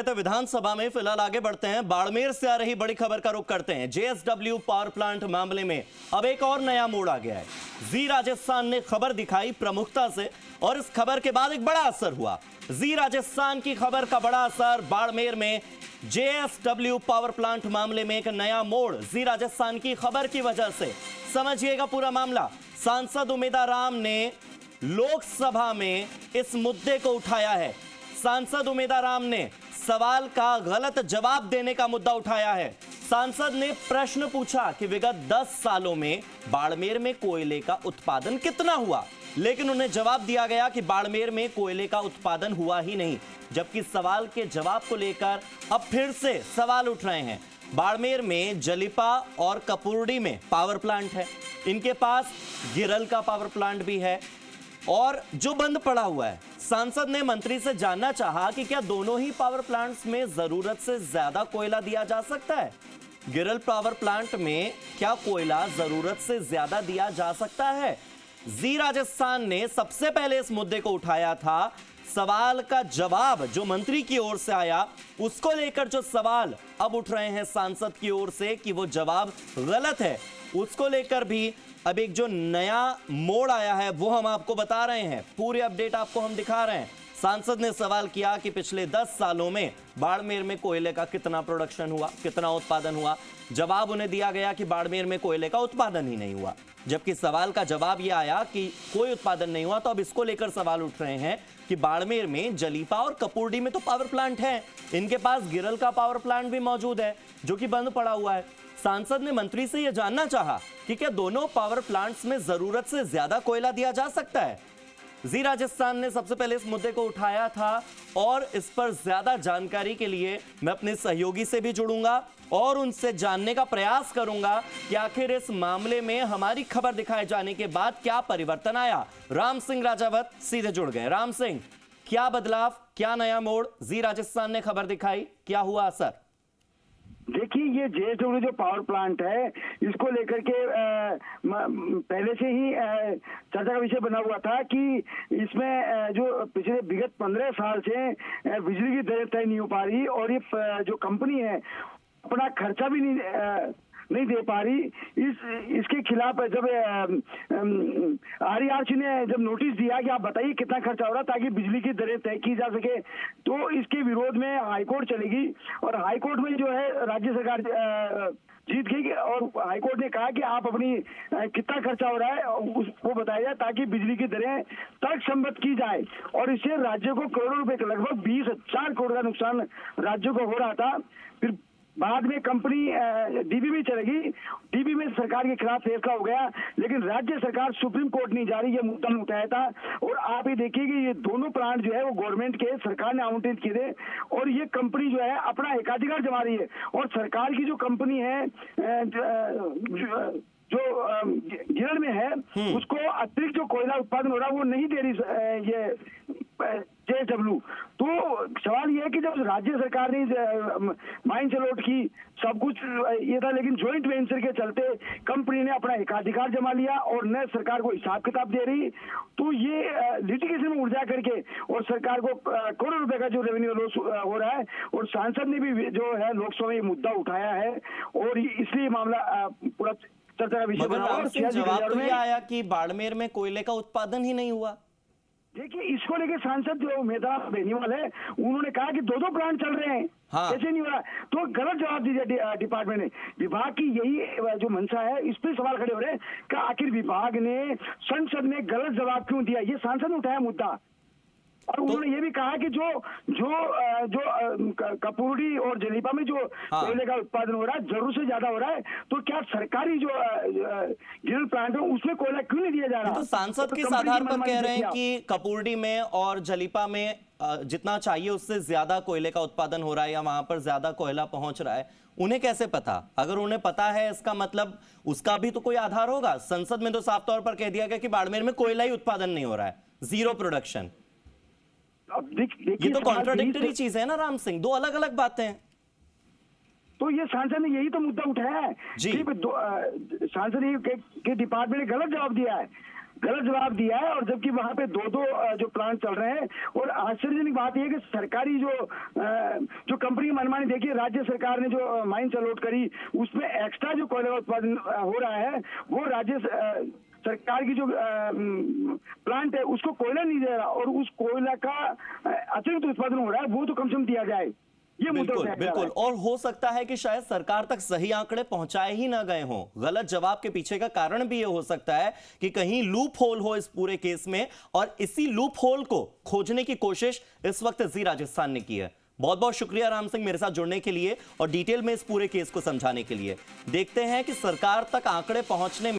तो विधानसभा में फिलहाल आगे बढ़ते हैं। बाड़मेर से आ रही बड़ी खबर का रुख करते हैं। जेएसडब्ल्यू पावर प्लांट मामले में अब एक और नया मोड़ आ गया है। जी राजस्थान ने खबर दिखाई प्रमुखता से और इस खबर के बाद एक बड़ा असर हुआ। जी राजस्थान की खबर का बड़ा असर। बाड़मेर में जेएसडब्ल्यू पावर प्लांट मामले में एक नया मोड़ जी राजस्थान की खबर की वजह से। समझिएगा पूरा मामला। सांसद उमेदाराम ने लोकसभा में इस मुद्दे को उठाया है। सांसद उमेदाराम ने सवाल का गलत जवाब देने का मुद्दा उठाया है। सांसद ने प्रश्न पूछा कि विगत 10 सालों में बाड़मेर में कोयले का उत्पादन कितना हुआ, लेकिन उन्हें जवाब दिया गया कि बाड़मेर में कोयले का उत्पादन हुआ ही नहीं। जबकि सवाल के जवाब को लेकर अब फिर से सवाल उठ रहे हैं। बाड़मेर में जलिपा और कपूरडी में पावर प्लांट है, इनके पास गिरल का पावर प्लांट भी है और जो बंद पड़ा हुआ है। सांसद ने मंत्री से जानना चाहा कि क्या दोनों ही पावर प्लांट्स में जरूरत से ज्यादा कोयला दिया जा सकता है। गिरल पावर प्लांट में क्या कोयला जरूरत से ज्यादा दिया जा सकता है। जी राजस्थान ने सबसे पहले इस मुद्दे को उठाया था। सवाल का जवाब जो मंत्री की ओर से आया, उसको लेकर जो सवाल अब उठ रहे हैं सांसद की ओर से कि वो जवाब गलत है, उसको लेकर भी अब एक जो नया मोड़ आया है वो हम आपको बता रहे हैं। पूरी अपडेट आपको हम दिखा रहे हैं। सांसद ने सवाल किया कि पिछले 10 सालों में बाड़मेर में कोयले का कितना प्रोडक्शन हुआ, कितना उत्पादन हुआ। जवाब उन्हें दिया गया कि बाड़मेर में कोयले का उत्पादन ही नहीं हुआ। जबकि सवाल का जवाब यह आया कि कोई उत्पादन नहीं हुआ, तो अब इसको लेकर सवाल उठ रहे हैं कि बाड़मेर में जलिपा और कपूरडी में तो पावर प्लांट है, इनके पास गिरल का पावर प्लांट भी मौजूद है जो कि बंद पड़ा हुआ है। सांसद ने मंत्री से यह जानना चाहा कि क्या दोनों पावर प्लांट्स में जरूरत से ज्यादा कोयला दिया जा सकता है। जी राजस्थान ने सबसे पहले इस मुद्दे को उठाया था और इस पर ज्यादा जानकारी के लिए मैं अपने सहयोगी से भी जुड़ूंगा और उनसे जानने का प्रयास करूंगा कि आखिर इस मामले में हमारी खबर दिखाए जाने के बाद क्या परिवर्तन आया। राम सिंह राजावत सीधे जुड़ गए। राम सिंह, क्या बदलाव, क्या नया मोड़ जी राजस्थान ने खबर दिखाई, क्या हुआ असर? देखिए, ये जेएसडब्ल्यू जो पावर प्लांट है, इसको लेकर के पहले से ही चर्चा का विषय बना हुआ था कि इसमें जो पिछले विगत 15 साल से बिजली की दरें तय नहीं हो पा रही और ये जो कंपनी है अपना खर्चा भी नहीं दे पा रही। इसके खिलाफ जब आरईआरसी ने जब नोटिस दिया कि आप बताइए कितना खर्चा हो रहा ताकि बिजली की दरें तय की जा सके, तो इसके विरोध में हाईकोर्ट चलेगी और हाईकोर्ट में जो है राज्य सरकार जीत गई और हाईकोर्ट ने कहा कि आप अपनी कितना खर्चा हो रहा है उसको बताया जाए ताकि बिजली की दरें तर्कसंगत की जाए। और इससे राज्य को करोड़ों रुपए का, लगभग 20,000 करोड़ का नुकसान राज्यों को हो रहा था। फिर बाद में कंपनी डीबी में चलेगी, डीबी में सरकार के खिलाफ फैसला हो गया, लेकिन राज्य सरकार सुप्रीम कोर्ट नहीं जा रही, ये मुद्दा उठाया था। और आप ये देखिए कि ये दोनों प्लांट जो है वो गवर्नमेंट के, सरकार ने आवंटित किए थे और ये कंपनी जो है अपना एकाधिकार जमा रही है। और सरकार की जो कंपनी है जो गिरल में है, उसको अतिरिक्त जो कोयला उत्पादन हो रहा है वो नहीं दे रही ये जेएसडब्ल्यू। तो सवाल ये है कि जब राज्य सरकार ने माइन से लौट की, सब कुछ ये था, लेकिन ज्वाइंट वेंचर के चलते कंपनी ने अपना एकाधिकार जमा लिया और न सरकार को हिसाब किताब दे रही, तो ये लिटिगेशन में उड़ जा करके और सरकार को करोड़ों रुपए का जो रेवेन्यू लॉस हो रहा है। और सांसद ने भी जो है लोकसभा में ये मुद्दा उठाया है और इसलिए मामला पूरा चर्चा का विषय बना। और जवाब तो ये आया कि बाड़मेर में कोयले का उत्पादन ही नहीं हुआ। देखिए, इसको लेके सांसद जो उमेदवार बेनीवाल है, उन्होंने कहा कि दो प्लांट चल रहे हैं, हाँ। ऐसे नहीं हो रहा, तो गलत जवाब दीजिए डिपार्टमेंट ने। विभाग की यही जो मंशा है, इस पर सवाल खड़े हो रहे हैं कि आखिर विभाग ने, संसद ने गलत जवाब क्यों दिया। ये सांसद ने उठाया मुद्दा और उन्होंने ये भी कहा कि जो कपूरडी और जलिपा में जो कोयले का उत्पादन हो रहा है जरूर से ज्यादा हो रहा है, तो क्या सरकारी जो गिरल प्लांट है उसमें कोयला क्यों नहीं दिया जा रहा। तो सांसद किस आधार पर कह रहे हैं कि कपूरडी में और जलिपा में जितना चाहिए उससे ज्यादा कोयले का उत्पादन हो रहा है या वहां पर ज्यादा कोयला पहुंच रहा है? उन्हें कैसे पता? अगर उन्हें पता है इसका मतलब उसका भी तो कोई आधार होगा। संसद में तो साफ तौर पर कह दिया गया कि बाड़मेर में कोयला ही उत्पादन नहीं हो रहा है, जीरो प्रोडक्शन। ये तो कॉन्ट्राडिक्टरी चीज है ना राम सिंह, दो अलग अलग बातें हैं। तो ये सांसद ने यही तो मुद्दा उठाया है कि सांसद के डिपार्टमेंट ने गलत जवाब दिया है। गलत जवाब दिया है। और जबकि वहां पे दो जो प्लांट चल रहे हैं, और आश्चर्यजनक बात यह है कि सरकारी जो कंपनी मनमानी, देखिए राज्य सरकार ने जो माइंस अलॉट करी उसमें एक्स्ट्रा जो कोयला उत्पादन हो रहा है वो राज्य सरकार की जो प्लांट है उसको कोयला नहीं दे रहा, और उस कोयला का अतिरिक्त उत्पादन हो रहा है वो तो कम से कम दिया जाए। ये बिल्कुल बिल्कुल। और हो सकता है कि शायद सरकार तक सही आंकड़े पहुंचाए ही ना गए हों। गलत जवाब के पीछे का कारण भी ये हो सकता है कि कहीं लूप होल हो इस पूरे केस में, और इसी लूप होल को खोजने की कोशिश इस वक्त जी राजस्थान ने की है। बहुत बहुत शुक्रिया राम सिंह मेरे साथ जुड़ने के लिए और डिटेल में इस पूरे केस को समझाने के लिए। देखते हैं कि सरकार तक आंकड़े पहुंचने में